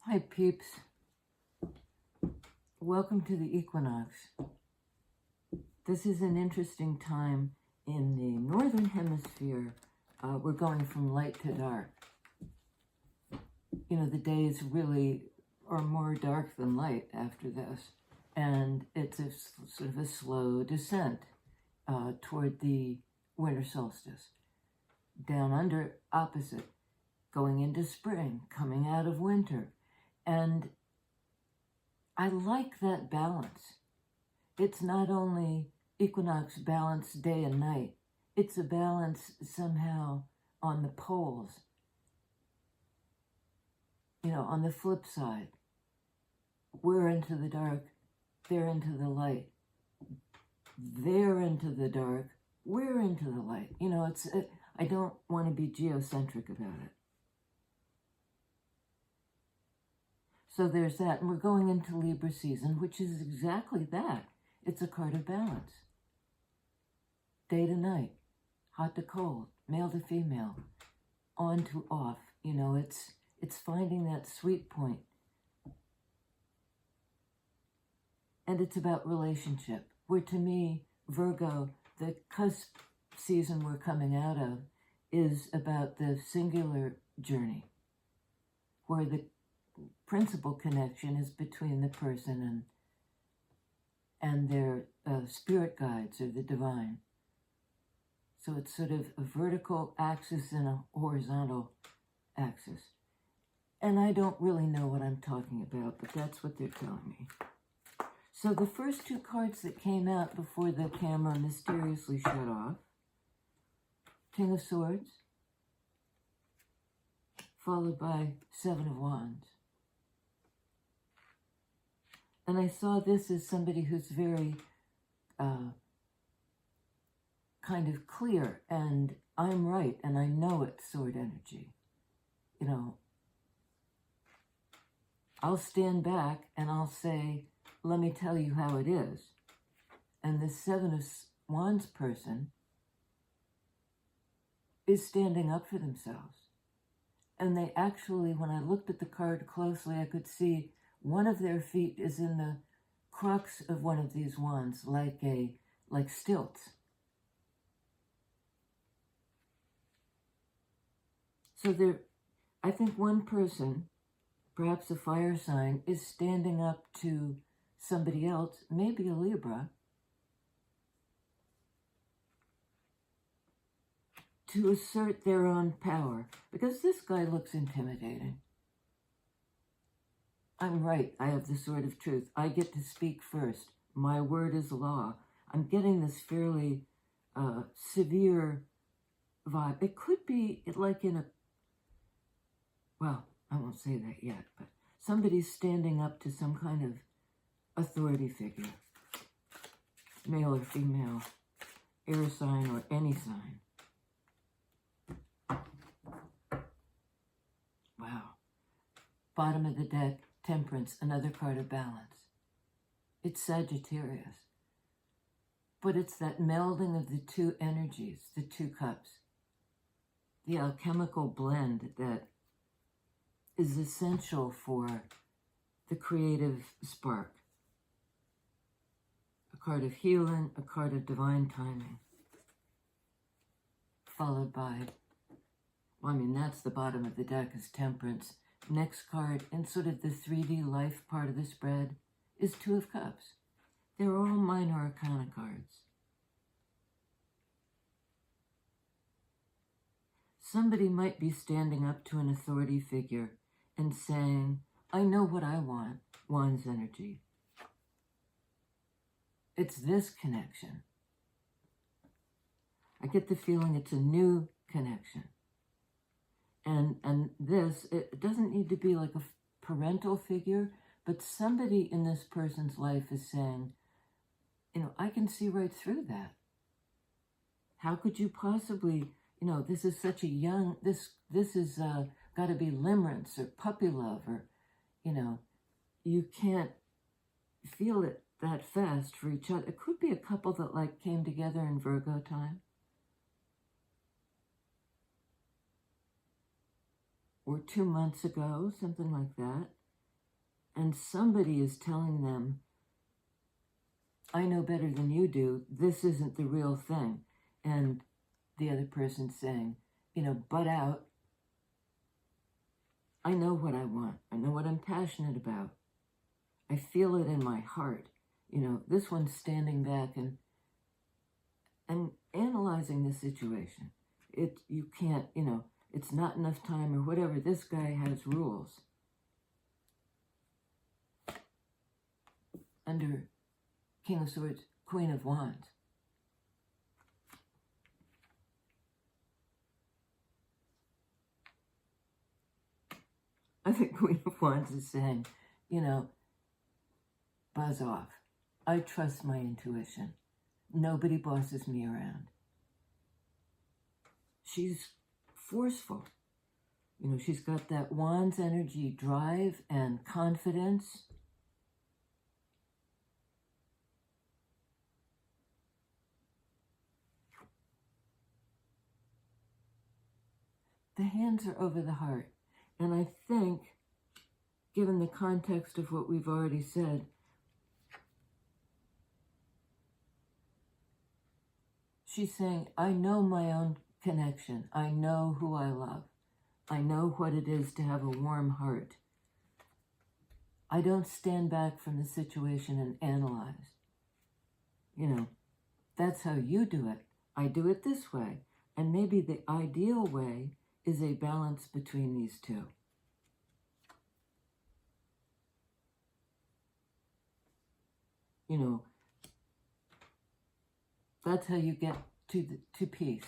Hi peeps, welcome to the Equinox. This is an interesting time in the Northern Hemisphere. We're going from light to dark. You know, the days really are more dark than light after this. And it's a sort of a slow descent toward the winter solstice. Down under, opposite, going into spring, coming out of winter. And I like that balance. It's not only equinox balance day and night, it's a balance somehow on the poles. You know, on the flip side, we're into the dark, they're into the light. They're into the dark, we're into the light. You know, I don't want to be geocentric about it. So there's that, and we're going into Libra season, which is exactly that. It's a card of balance. Day to night, hot to cold, male to female, on to off. You know, it's finding that sweet point. And it's about relationship, where to me, Virgo, the cusp season we're coming out of, is about the singular journey, where the principal connection is between the person and their spirit guides or the divine. So it's sort of a vertical axis and a horizontal axis. And I don't really know what I'm talking about, but that's what they're telling me. So the first two cards that came out before the camera mysteriously shut off, King of Swords, followed by Seven of Wands. And I saw this as somebody who's very kind of clear, and I'm right, and I know it's sword energy. You know, I'll stand back and I'll say, let me tell you how it is. And the Seven of Wands person is standing up for themselves. And they actually, when I looked at the card closely, I could see one of their feet is in the crux of one of these wands, like stilts. So I think one person, perhaps a fire sign, is standing up to somebody else, maybe a Libra, to assert their own power. Because this guy looks intimidating. I'm right, I have the sword of truth. I get to speak first. My word is law. I'm getting this fairly severe vibe. It could be like in well, I won't say that yet, but somebody's standing up to some kind of authority figure. Male or female, air sign or any sign. Wow. Bottom of the deck, Temperance, another card of balance. It's Sagittarius. But it's that melding of the two energies, the two cups. The alchemical blend that is essential for the creative spark. A card of healing, a card of divine timing. Followed by, well, I mean, that's the bottom of the deck is Temperance. Next card, in sort of the 3D life part of the spread, is Two of Cups. They're all minor arcana cards. Somebody might be standing up to an authority figure and saying, I know what I want, Wands energy. It's this connection. I get the feeling it's a new connection. And this, it doesn't need to be like a parental figure, but somebody in this person's life is saying, you know, I can see right through that. How could you possibly, you know, this is such a young, this is got to be limerence or puppy love, or, you know, you can't feel it that fast for each other. It could be a couple that like came together in Virgo time. Or 2 months ago, something like that. and somebody is telling them, I know better than you do, this isn't the real thing. And the other person's saying, butt out. I know what I want. I know what I'm passionate about. I feel it in my heart. This one's standing back and analyzing the situation. You can't, it's not enough time or whatever. This guy has rules. Under King of Swords, Queen of Wands. I think Queen of Wands is saying, buzz off. I trust my intuition. Nobody bosses me around. She's forceful. She's got that Wands energy, drive and confidence. The hands are over the heart. And I think, given the context of what we've already said, she's saying, I know my own connection. I know who I love. I know what it is to have a warm heart. I don't stand back from the situation and analyze. That's how you do it. I do it this way. And maybe the ideal way is a balance between these two. That's how you get to peace,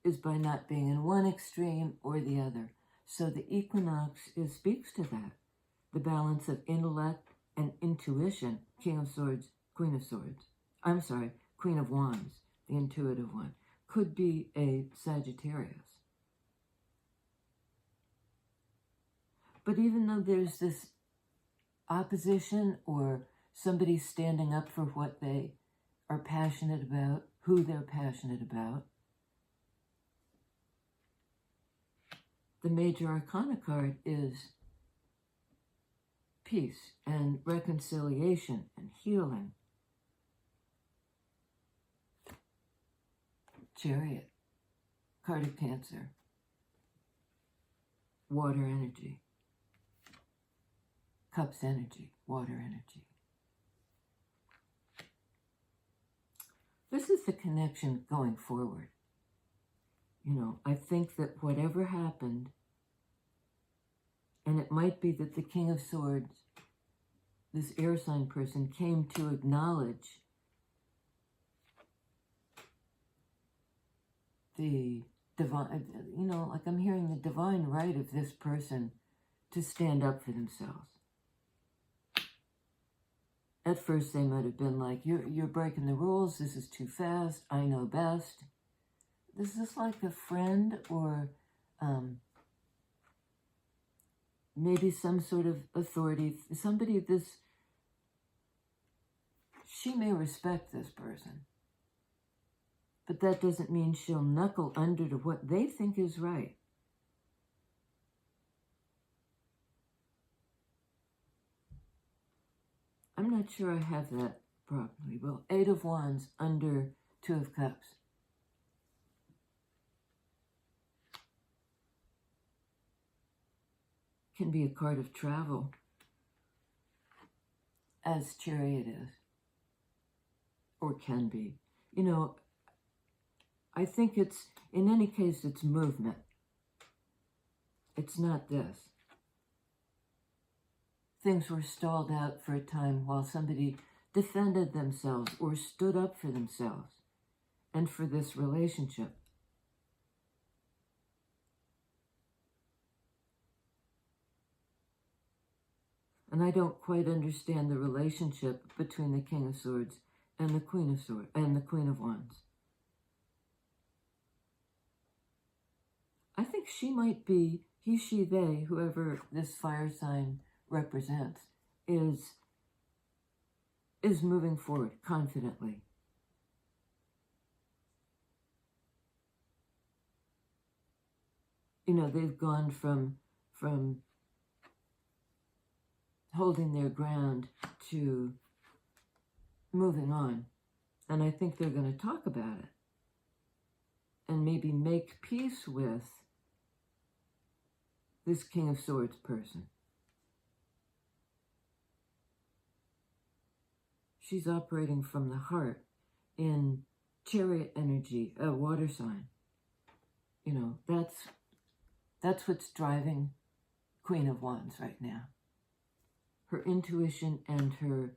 is by not being in one extreme or the other. So the equinox speaks to that. The balance of intellect and intuition. King of Swords, Queen of Swords. I'm sorry, Queen of Wands, the intuitive one. Could be a Sagittarius. But even though there's this opposition or somebody standing up for what they are passionate about, who they're passionate about, the major arcana card is peace and reconciliation and healing. Chariot, card of Cancer, water energy. Cups energy, water energy. This is the connection going forward. I think that whatever happened, and it might be that the King of Swords, this air sign person, came to acknowledge the divine, like I'm hearing the divine right of this person to stand up for themselves. At first, they might have been like, you're breaking the rules. This is too fast. I know best. This is like a friend or maybe some sort of authority. Somebody she may respect this person. But that doesn't mean she'll knuckle under to what they think is right. I'm not sure I have that properly. Well, 8 of Wands under 2 of Cups. Can be a card of travel, as Chariot is, or can be. I think it's, in any case, it's movement. It's not this. Things were stalled out for a time while somebody defended themselves or stood up for themselves and for this relationship. And I don't quite understand the relationship between the King of Swords and the Queen of Swords and the Queen of Wands. I think she might be, he, she, they, whoever this fire sign represents, is moving forward confidently. They've gone from holding their ground to moving on. And I think they're going to talk about it and maybe make peace with this King of Swords person. She's operating from the heart in Chariot energy, a water sign. You know, that's what's driving Queen of Wands right now. Her intuition and her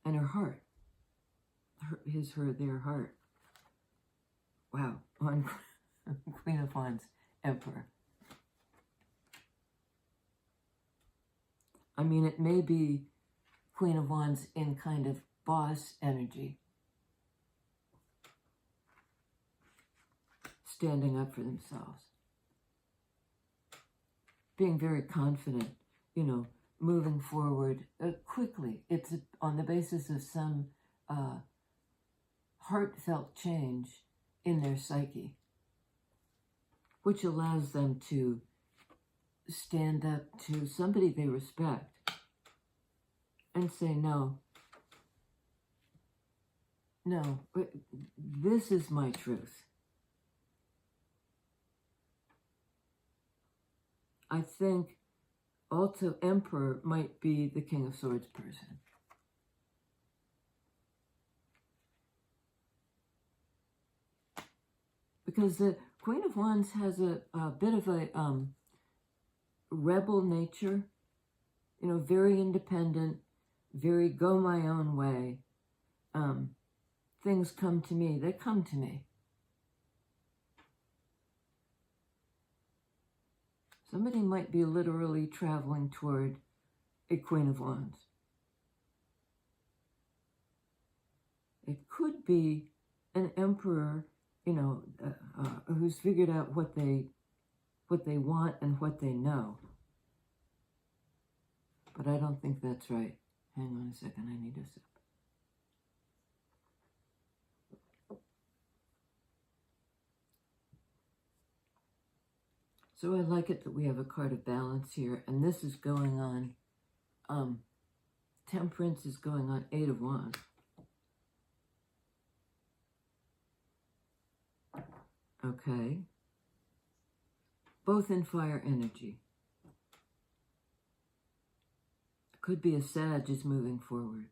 heart. Their heart. Wow, on Queen of Wands, Emperor. I mean, it may be Queen of Wands in kind of boss energy. Standing up for themselves. Being very confident, you know, moving forward quickly. It's on the basis of some heartfelt change in their psyche, which allows them to stand up to somebody they respect and say, no, this is my truth. I think also Emperor might be the King of Swords person. Because the Queen of Wands has a bit of a rebel nature, you know, very independent, very go my own way. Things come to me, they come to me. Somebody might be literally traveling toward a Queen of Wands. It could be an emperor, you know, who's figured out what they want and what they know. But I don't think that's right. Hang on a second, I need a sip. So I like it that we have a card of balance here, and this is going on, Temperance is going on 8 of Wands. Okay. Both in fire energy. It could be a Sag is moving forward.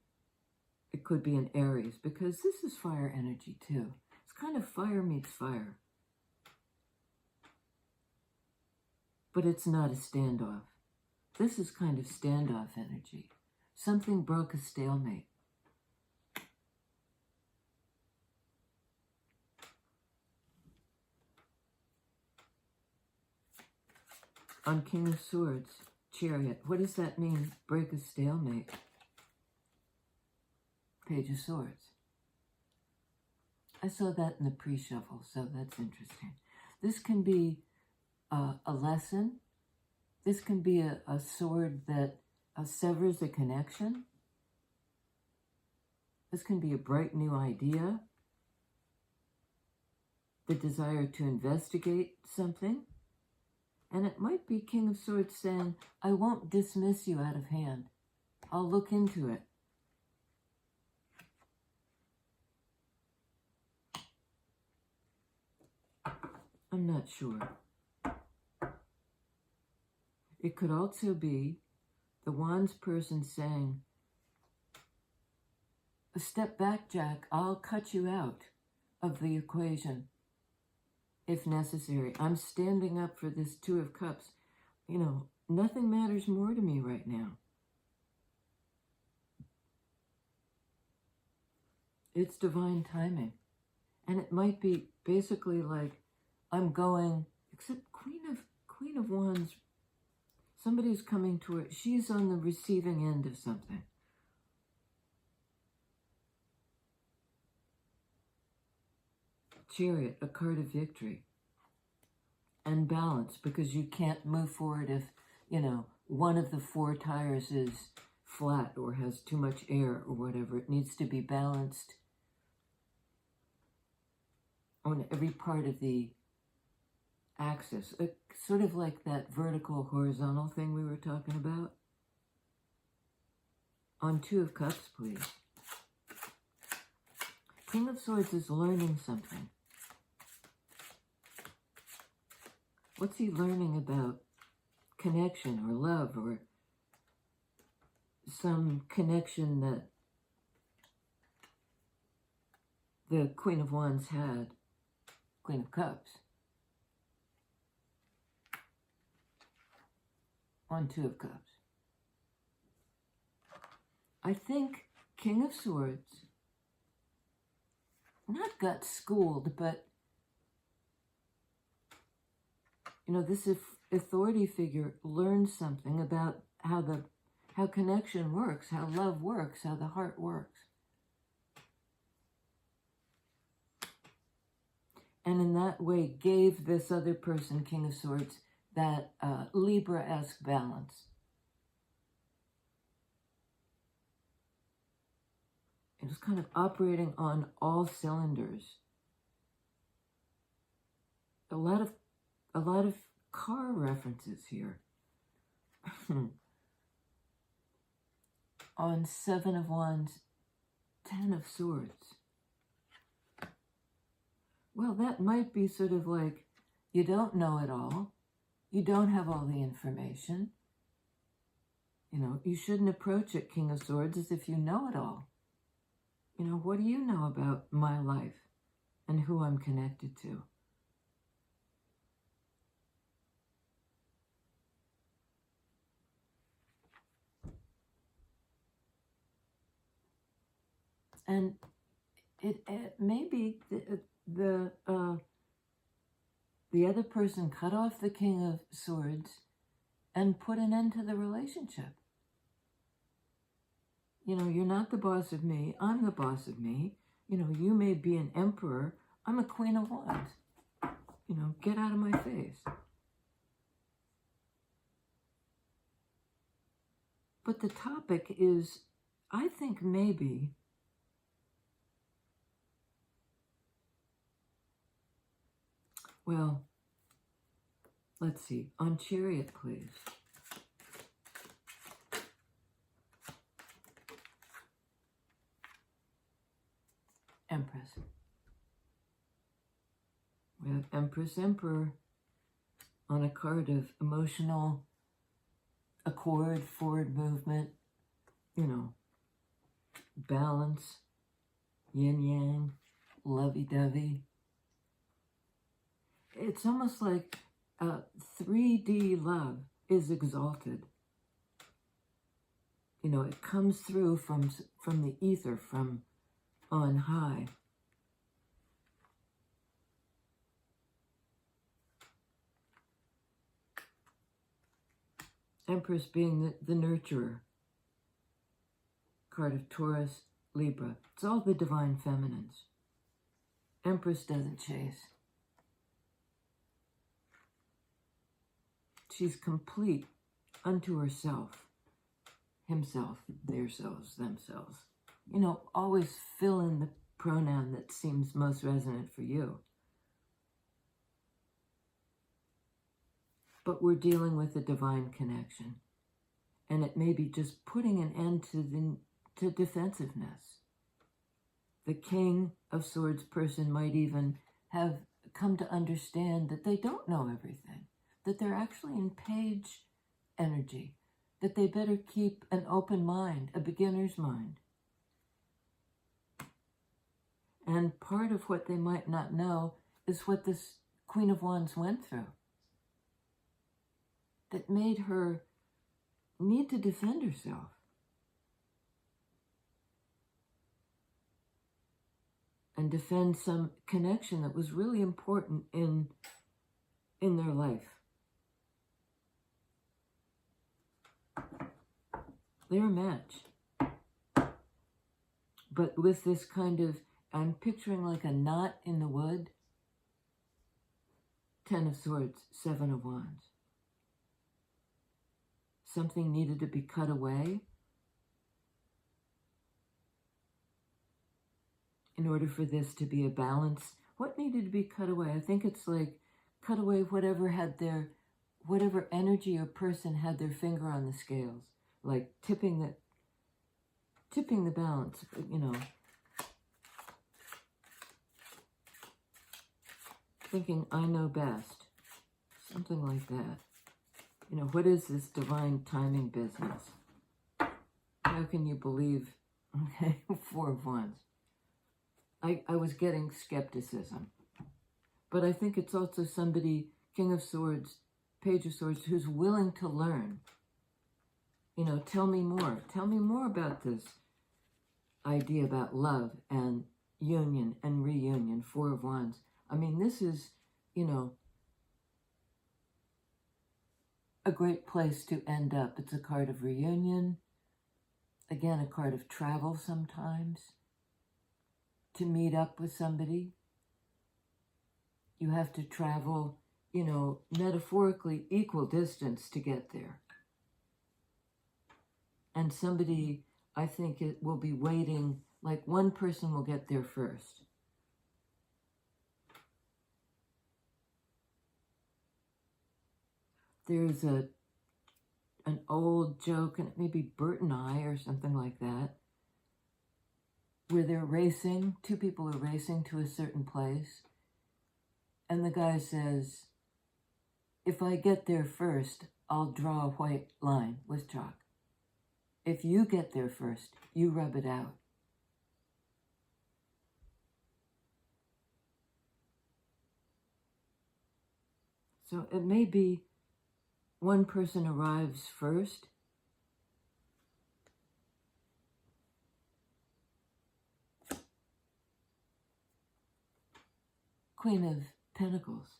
It could be an Aries, because this is fire energy too. It's kind of fire meets fire. But it's not a standoff. This is kind of standoff energy. Something broke a stalemate. On King of Swords, Chariot. What does that mean? Break a stalemate. Page of Swords. I saw that in the pre-shuffle, so that's interesting. This can be a lesson. This can be a sword that severs a connection. This can be a bright new idea. The desire to investigate something. And it might be King of Swords saying, I won't dismiss you out of hand. I'll look into it. I'm not sure. It could also be the Wands person saying, step back, Jack. I'll cut you out of the equation if necessary. I'm standing up for this 2 of Cups. You know, nothing matters more to me right now. It's divine timing. And it might be basically like, I'm going, except Queen of Wands, somebody's coming to her. She's on the receiving end of something. Chariot, a card of victory. And balance, because you can't move forward if, you know, one of the 4 tires is flat or has too much air or whatever. It needs to be balanced on every part of the axis. Sort of like that vertical horizontal thing we were talking about. On Two of Cups, please. King of Swords is learning something. What's he learning about connection or love or some connection that the Queen of Wands had? Queen of Cups. On Two of Cups. I think King of Swords, not got schooled, but, you know, this authority figure learned something about how connection works, how love works, how the heart works. And in that way gave this other person, King of Swords, that Libra-esque balance. It was kind of operating on all cylinders. A lot of car references here. On Seven of Wands, Ten of Swords. Well, that might be sort of like, you don't know it all. You don't have all the information. You know, you shouldn't approach it, King of Swords, as if you know it all. You know, what do you know about my life and who I'm connected to? And it maybe the other person cut off the King of Swords and put an end to the relationship. You know, you're not the boss of me. I'm the boss of me. You know, you may be an emperor. I'm a Queen of Wands. You know, get out of my face. But the topic is, I think maybe, well, let's see. On Chariot, please. Empress. We have Empress, Emperor on a card of emotional accord, forward movement, you know, balance, yin-yang, lovey-dovey. It's almost like 3D love is exalted. You know, it comes through from the ether, from on high. Empress being the nurturer. Card of Taurus, Libra. It's all the divine feminines. Empress doesn't chase. She's complete unto herself, himself, theirselves, themselves. You know, always fill in the pronoun that seems most resonant for you. But we're dealing with a divine connection. And it may be just putting an end to defensiveness. The King of Swords person might even have come to understand that they don't know everything, that they're actually in page energy, that they better keep an open mind, a beginner's mind. And part of what they might not know is what this Queen of Wands went through, that made her need to defend herself. And defend some connection that was really important in their life. They're a match. But with this kind of, I'm picturing like a knot in the wood. Ten of Swords, Seven of Wands. Something needed to be cut away in order for this to be a balance. What needed to be cut away? I think it's like cut away whatever energy or person had their finger on the scales, like tipping tipping the balance, you know, thinking I know best, something like that. You know, what is this divine timing business? How can you believe? Okay, Four of Wands. I was getting skepticism. But I think it's also somebody, King of Swords, Page of Swords, who's willing to learn. You know, tell me more. Tell me more about this idea about love and union and reunion. Four of Wands. I mean, this is, you know, a great place to end up. It's a card of reunion. Again, a card of travel sometimes. To meet up with somebody. You have to travel, you know, metaphorically equal distance to get there. And somebody, I think, it will be waiting, like one person will get there first. There's an old joke, and it may be Bert and I or something like that, where they're racing, two people are racing to a certain place, and the guy says, if I get there first, I'll draw a white line with chalk. If you get there first, you rub it out. So it may be one person arrives first, Queen of Pentacles.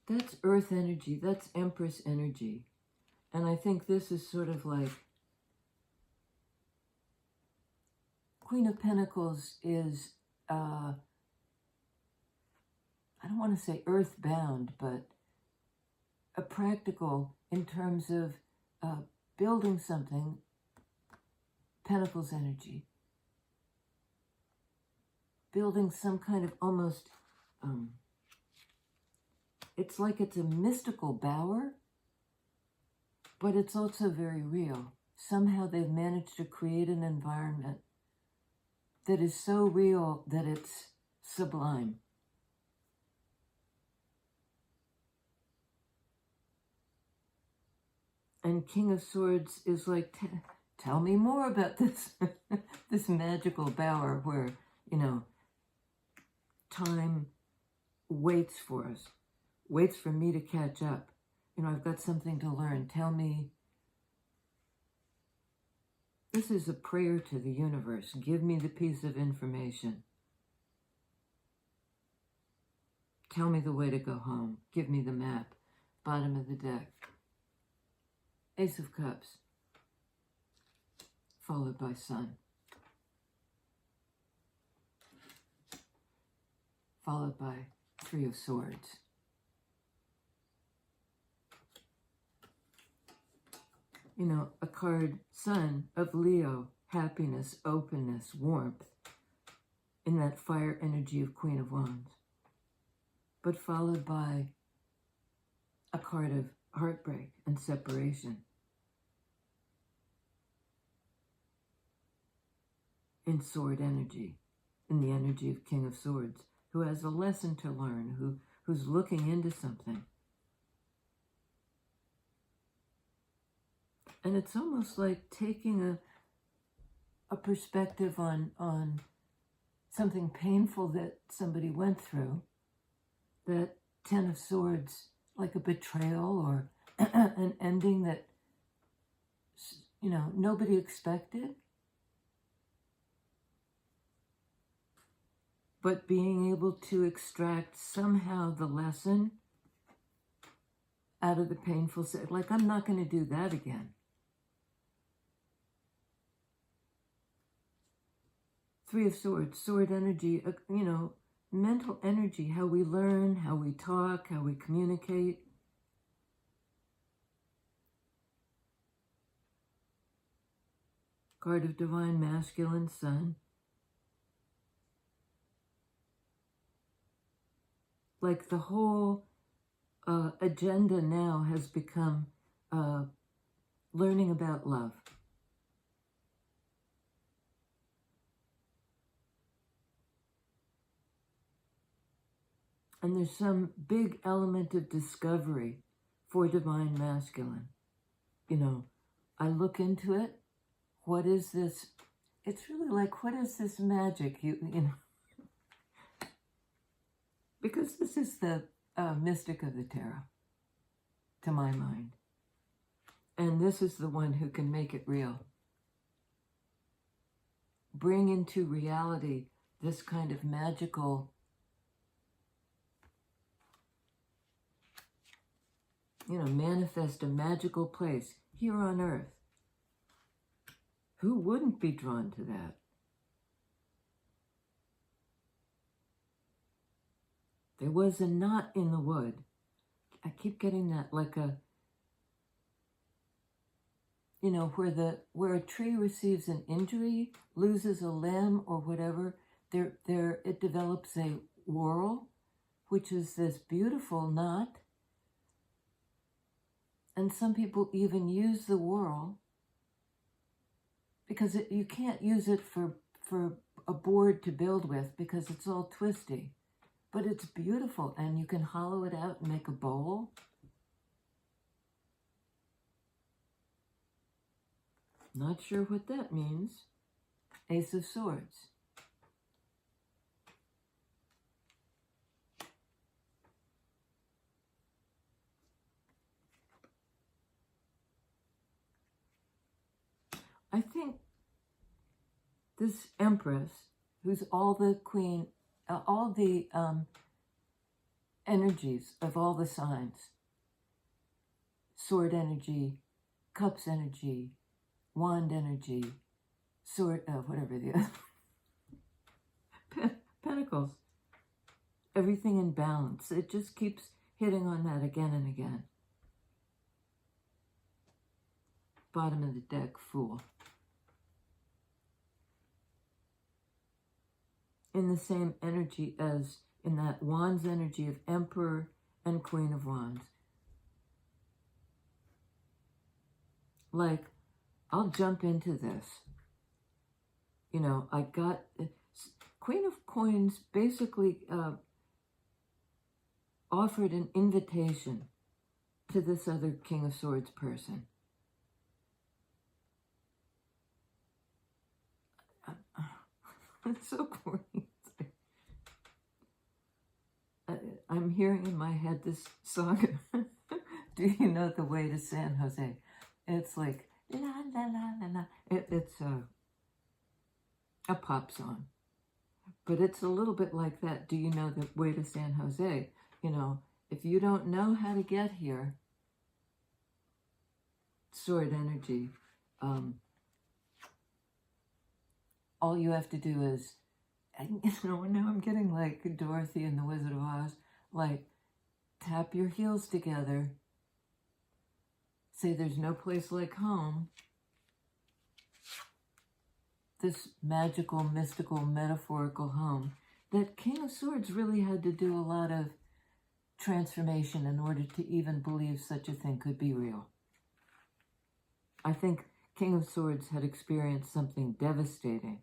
That's Earth energy, that's Empress energy. And I think this is sort of like, Queen of Pentacles is, I don't want to say earthbound, but a practical in terms of building something, Pentacles energy. Building some kind of almost, it's like it's a mystical bower, but it's also very real. Somehow they've managed to create an environment that is so real that it's sublime. And King of Swords is like, tell me more about this, this magical bower where, you know, time waits for us, waits for me to catch up. You know, I've got something to learn. Tell me. This is a prayer to the universe. Give me the piece of information. Tell me the way to go home. Give me the map. Bottom of the deck. Ace of Cups. Followed by Sun. Followed by Three of Swords. You know, a card, Sun of Leo, happiness, openness, warmth, in that fire energy of Queen of Wands. But followed by a card of heartbreak and separation. In sword energy, in the energy of King of Swords, who has a lesson to learn, who's looking into something. And it's almost like taking a perspective on something painful that somebody went through, that Ten of Swords, like a betrayal or an ending that, you know, nobody expected. But being able to extract somehow the lesson out of the painful, like, I'm not going to do that again. Three of Swords, sword energy, you know, mental energy, how we learn, how we talk, how we communicate. Card of Divine Masculine, Sun. Like the whole agenda now has become learning about love. And there's some big element of discovery for divine masculine. You know, I look into it. What is this? It's really like, what is this magic? You know, because this is the mystic of the tarot, to my mind. And this is the one who can make it real. Bring into reality this kind of magical, you know, manifest a magical place here on earth. Who wouldn't be drawn to that? There was a knot in the wood. I keep getting that, like a, you know, where a tree receives an injury, loses a limb or whatever, it develops a whorl, which is this beautiful knot. And some people even use the whorl because you can't use it for a board to build with because it's all twisty. But it's beautiful, and you can hollow it out and make a bowl. Not sure what that means. Ace of Swords. I think this Empress, who's all the queen, all the energies of all the signs, sword energy, cups energy, wand energy, sword, whatever the other, pentacles, everything in balance. It just keeps hitting on that again and again. Bottom of the deck, Fool. In the same energy as in that Wands energy of Emperor and Queen of Wands. Like, I'll jump into this. You know, I got Queen of Coins basically offered an invitation to this other King of Swords person. It's so corny. I'm hearing in my head this song. Do you know The Way to San Jose? It's like, la, la, la, la, la. It's a pop song. But it's a little bit like that. Do you know The Way to San Jose? You know, if you don't know how to get here, sword energy, all you have to do is, and, you know, now I'm getting like Dorothy in The Wizard of Oz, like, tap your heels together, say there's no place like home. This magical, mystical, metaphorical home that King of Swords really had to do a lot of transformation in order to even believe such a thing could be real. I think King of Swords had experienced something devastating.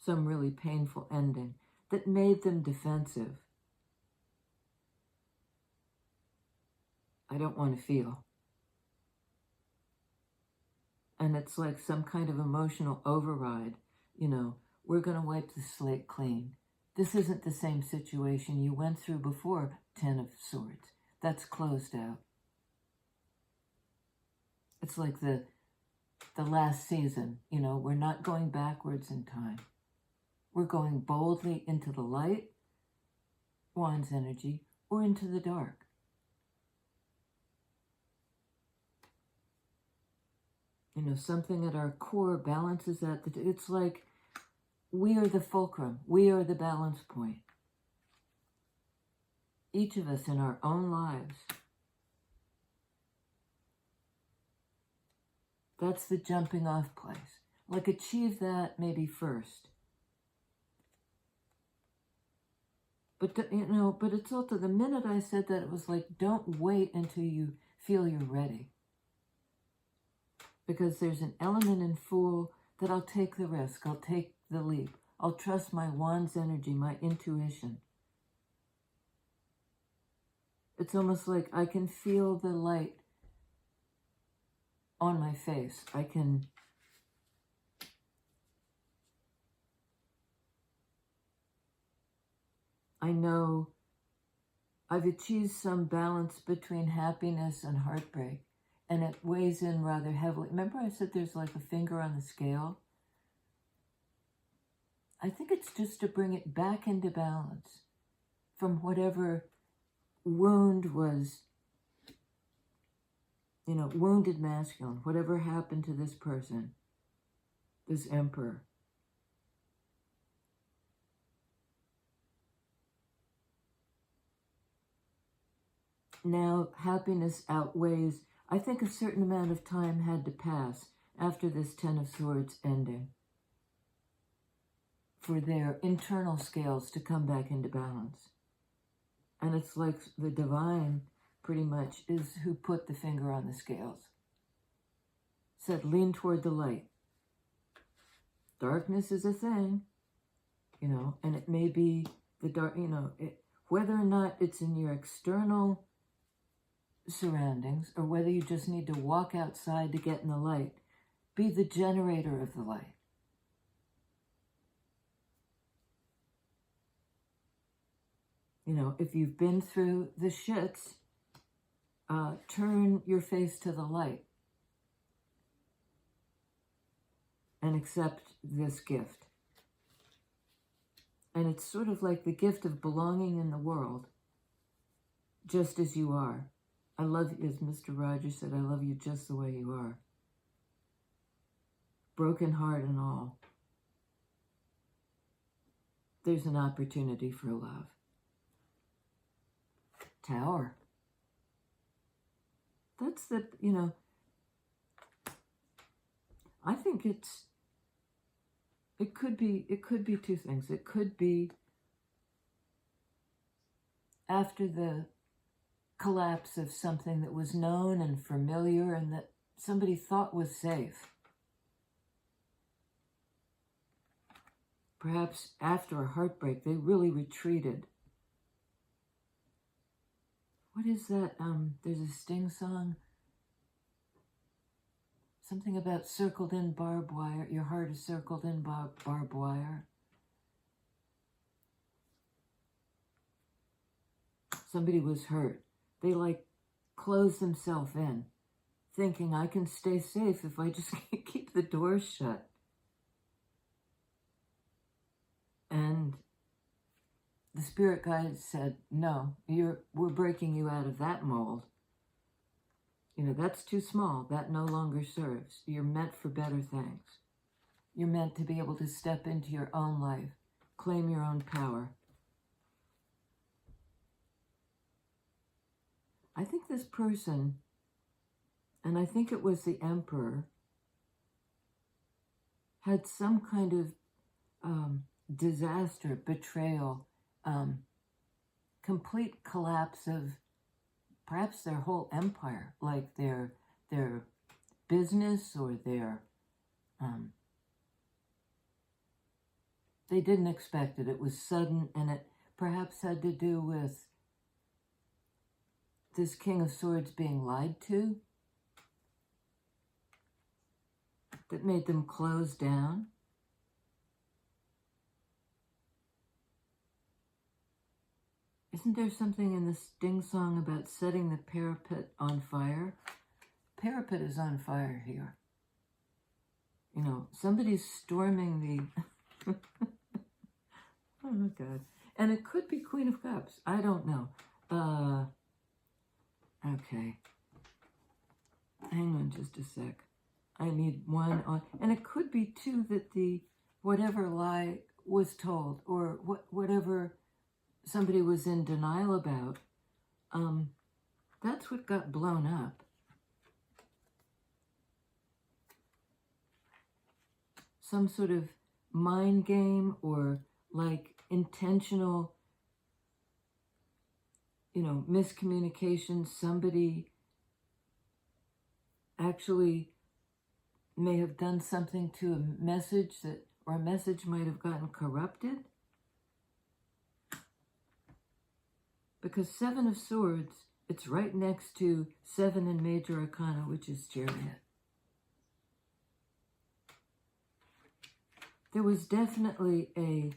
Some really painful ending that made them defensive. I don't want to feel. And it's like some kind of emotional override. You know, we're going to wipe the slate clean. This isn't the same situation you went through before Ten of Swords. That's closed out. It's like the last season. You know, we're not going backwards in time. We're going boldly into the light, Wands energy, or into the dark. You know, something at our core balances that. It's like we are the fulcrum. We are the balance point. Each of us in our own lives. That's the jumping off place. Like, achieve that maybe first. But, you know, but it's also, the minute I said that, it was like, don't wait until you feel you're ready. Because there's an element in Fool that I'll take the risk, I'll take the leap, I'll trust my wand's energy, my intuition. It's almost like I can feel the light on my face. I know I've achieved some balance between happiness and heartbreak, and it weighs in rather heavily. Remember I said there's like a finger on the scale? I think it's just to bring it back into balance from whatever wound was, wounded masculine, whatever happened to this person, this emperor. Now, happiness outweighs, I think a certain amount of time had to pass after this Ten of Swords ending for their internal scales to come back into balance. And it's like the divine pretty much is who put the finger on the scales. Said, lean toward the light. Darkness is a thing, and it may be the dark, whether or not it's in your external surroundings or whether you just need to walk outside to get in the light, be the generator of the light. If you've been through the shits, turn your face to the light and accept this gift. And it's sort of like the gift of belonging in the world, just as you are. I love you, as Mr. Rogers said, I love you just the way you are. Broken heart and all. There's an opportunity for love. Tower. That's the, I think it could be two things. It could be after the collapse of something that was known and familiar and that somebody thought was safe. Perhaps after a heartbreak, they really retreated. What is that? There's a Sting song. Something about circled in barbed wire. Your heart is circled in barbed wire. Somebody was hurt. They closed themselves in, thinking I can stay safe if I just keep the doors shut. And the spirit guide said, no, we're breaking you out of that mold. That's too small. That no longer serves. You're meant for better things. You're meant to be able to step into your own life, claim your own power. I think this person, and I think it was the emperor, had some kind of disaster, betrayal, complete collapse of perhaps their whole empire, like their business or their, they didn't expect it. It was sudden, and it perhaps had to do with this King of Swords being lied to, that made them close down. Isn't there something in the Sting song about setting the parapet on fire? Parapet is on fire here. Somebody's storming the... Oh, my God. And it could be Queen of Cups. I don't know. Okay. Hang on just a sec. I need one on... And it could be, too, that the whatever lie was told, or whatever somebody was in denial about, that's what got blown up. Some sort of mind game or intentional, miscommunication. Somebody actually may have done something to a message that, or a message might have gotten corrupted. Because Seven of Swords, it's right next to 7 in Major Arcana, which is Chariot. There was definitely a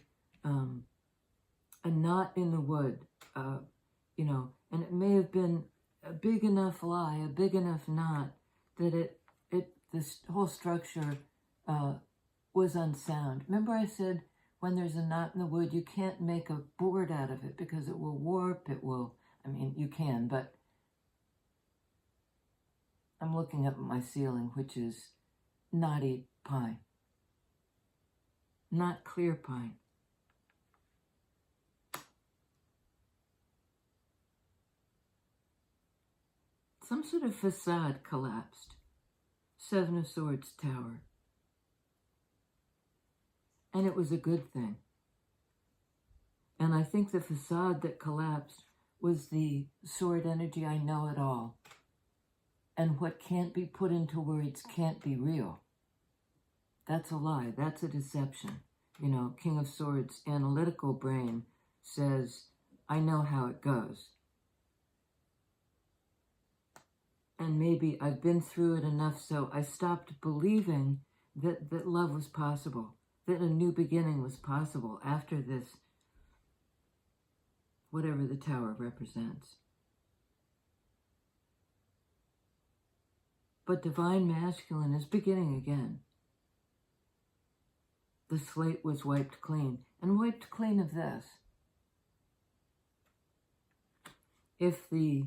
knot in the wood, you know, and it may have been a big enough lie, a big enough knot, that this whole structure was unsound. Remember I said, when there's a knot in the wood, you can't make a board out of it because it will warp, it will, I mean, you can, but I'm looking up at my ceiling, which is knotty pine, not clear pine. Some sort of facade collapsed. 7 of Swords tower. And it was a good thing. And I think the facade that collapsed was the sword energy, I know it all. And what can't be put into words can't be real. That's a lie. That's a deception. You know, King of Swords, analytical brain says, I know how it goes. And maybe I've been through it enough so I stopped believing that love was possible, that a new beginning was possible after this, whatever the tower represents. But divine masculine is beginning again. The slate was wiped clean, and wiped clean of this. If the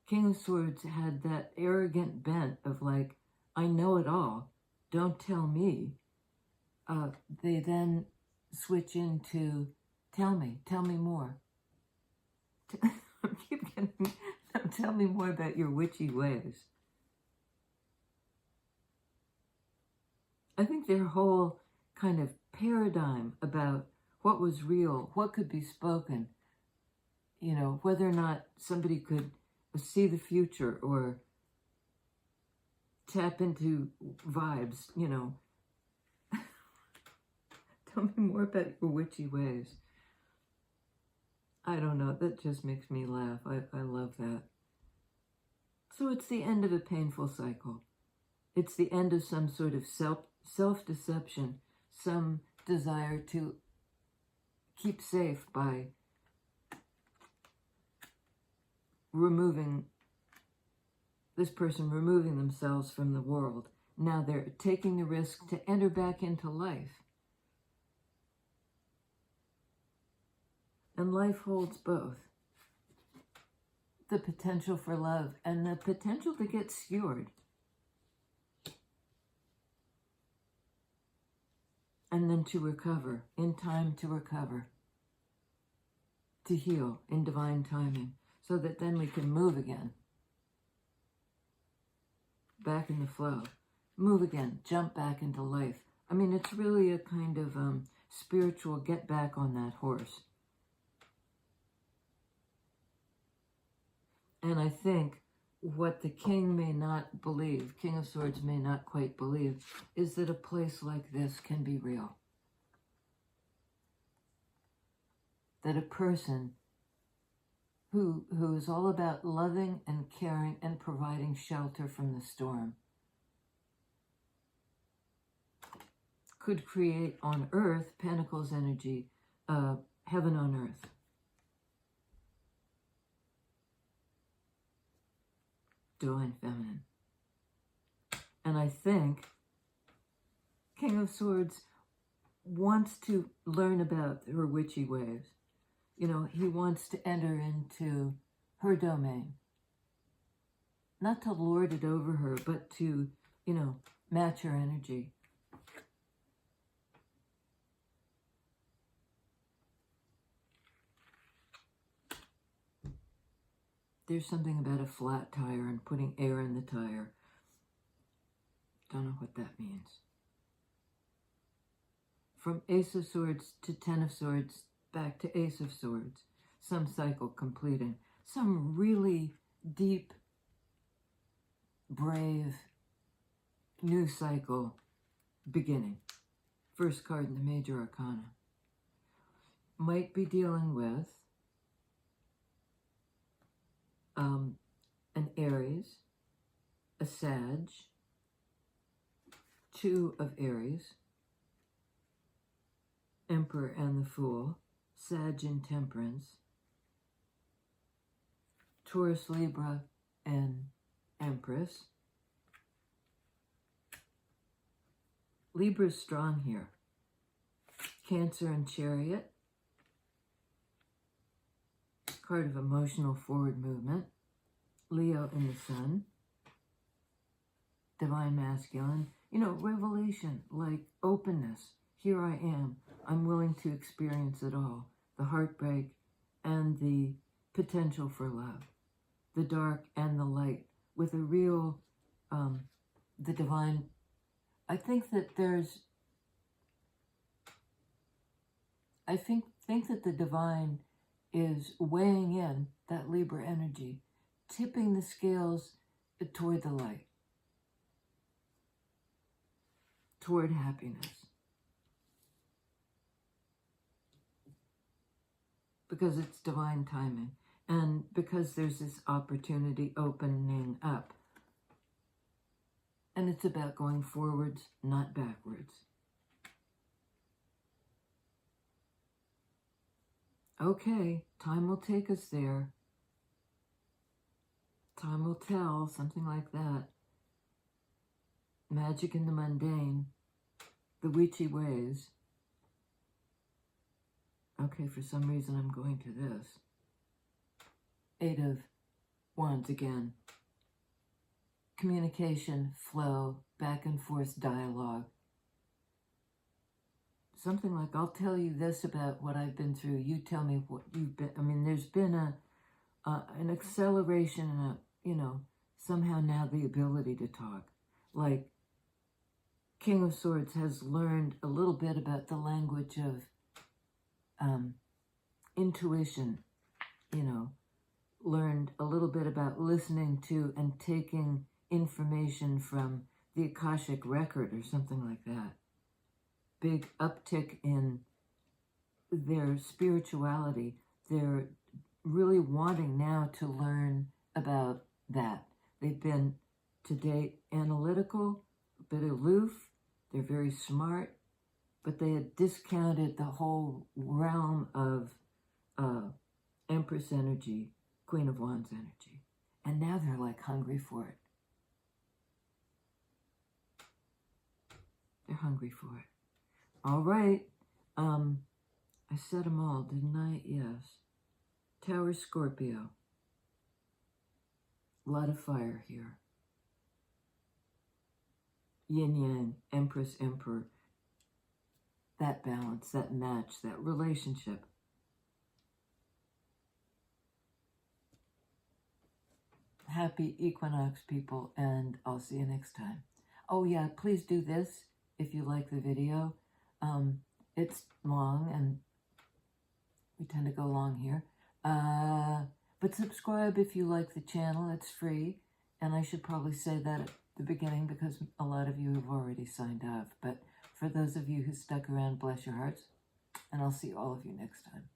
King of Swords had that arrogant bent of like, I know it all, don't tell me, they then switch into, tell me more. Keep getting, tell me more about your witchy ways. I think their whole kind of paradigm about what was real, what could be spoken, you know, whether or not somebody could see the future or tap into vibes, you know. Tell me more about your witchy ways. I don't know, that just makes me laugh. I love that. So it's the end of a painful cycle. It's the end of some sort of self-deception, some desire to keep safe by removing themselves from the world. Now they're taking the risk to enter back into life. And life holds both. The potential for love and the potential to get skewered. And then to recover, in time to recover. To heal in divine timing, so that then we can move again. Back in the flow. Move again, jump back into life. I mean, it's really a kind of spiritual get back on that horse. And I think what the king may not believe, King of Swords may not quite believe, is that a place like this can be real. That a person who is all about loving and caring and providing shelter from the storm could create on earth, Pentacles energy, heaven on earth. Divine feminine. And I think King of Swords wants to learn about her witchy ways. You know, he wants to enter into her domain. Not to lord it over her, but to, you know, match her energy. There's something about a flat tire and putting air in the tire. Don't know what that means. From Ace of Swords to 10 of Swords, back to Ace of Swords. Some cycle completing. Some really deep, brave, new cycle beginning. First card in the Major Arcana. Might be dealing with an Aries, a Sag, 2 of Aries, Emperor and the Fool, Sag and Temperance, Taurus, Libra, and Empress. Libra's strong here. Cancer and Chariot. Card of emotional forward movement. Leo in the Sun. Divine Masculine. You know, revelation, like openness. Here I am. I'm willing to experience it all. The heartbreak and the potential for love. The dark and the light. With a real, the divine. I think that there's, I think that the divine is weighing in that Libra energy, tipping the scales toward the light, toward happiness. Because it's divine timing, and because there's this opportunity opening up. And it's about going forwards, not backwards. Okay, time will take us there. Time will tell, something like that. Magic in the mundane, the witchy ways. Okay, for some reason I'm going to this. 8 of Wands again. Communication, flow, back and forth dialogue. Something like, I'll tell you this about what I've been through. You tell me what you've been. I mean, there's been an acceleration and you know, somehow now the ability to talk. Like, King of Swords has learned a little bit about the language of intuition, you know, learned a little bit about listening to and taking information from the Akashic record or something like that. Big uptick in their spirituality. They're really wanting now to learn about that. They've been, to date, analytical, a bit aloof. They're very smart, but they had discounted the whole realm of Empress energy, Queen of Wands energy. And now they're like hungry for it. They're hungry for it. All right. I said them all, didn't I? Yes. Tower, Scorpio. A lot of fire here. Yin Yang, Empress, Emperor. That balance, that match, that relationship. Happy Equinox, people, and I'll see you next time. Oh yeah, please do this if you like the video. It's long, and we tend to go long here. But subscribe if you like the channel. It's free, and I should probably say that at the beginning because a lot of you have already signed up. But for those of you who stuck around, bless your hearts, and I'll see all of you next time.